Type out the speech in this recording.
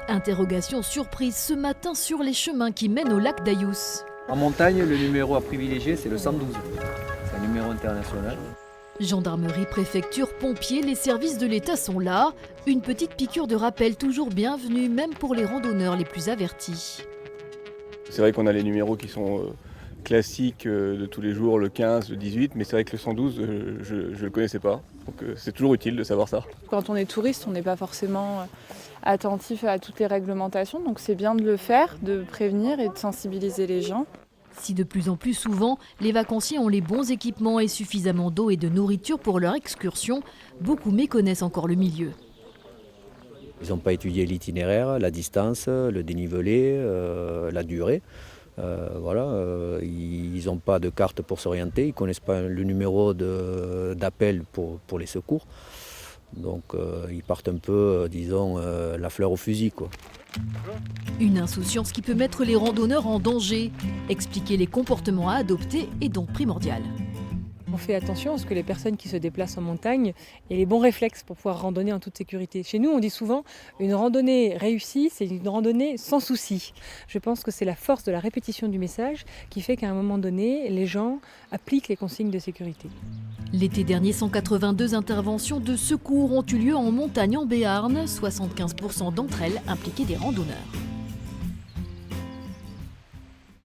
Interrogation surprise ce matin sur les chemins qui mènent au lac d'Ayous. En montagne, le numéro à privilégier, c'est le 112. C'est un numéro international. Gendarmerie, préfecture, pompiers, les services de l'État sont là. Une petite piqûre de rappel toujours bienvenue, même pour les randonneurs les plus avertis. C'est vrai qu'on a les numéros qui sont classiques de tous les jours, le 15, le 18, mais c'est vrai que le 112, je ne le connaissais pas. Donc c'est toujours utile de savoir ça. Quand on est touriste, on n'est pas forcément attentif à toutes les réglementations, donc c'est bien de le faire, de prévenir et de sensibiliser les gens. Si de plus en plus souvent, les vacanciers ont les bons équipements et suffisamment d'eau et de nourriture pour leur excursion, beaucoup méconnaissent encore le milieu. Ils n'ont pas étudié l'itinéraire, la distance, le dénivelé, la durée. Ils n'ont pas de carte pour s'orienter, ils ne connaissent pas le numéro d'appel pour les secours. Donc ils partent un peu, la fleur au fusil, quoi. Une insouciance qui peut mettre les randonneurs en danger. Expliquer les comportements à adopter est donc primordial. On fait attention à ce que les personnes qui se déplacent en montagne aient les bons réflexes pour pouvoir randonner en toute sécurité. Chez nous, on dit souvent une randonnée réussie, c'est une randonnée sans souci. Je pense que c'est la force de la répétition du message qui fait qu'à un moment donné, les gens appliquent les consignes de sécurité. L'été dernier, 182 interventions de secours ont eu lieu en montagne en Béarn. 75% d'entre elles impliquaient des randonneurs.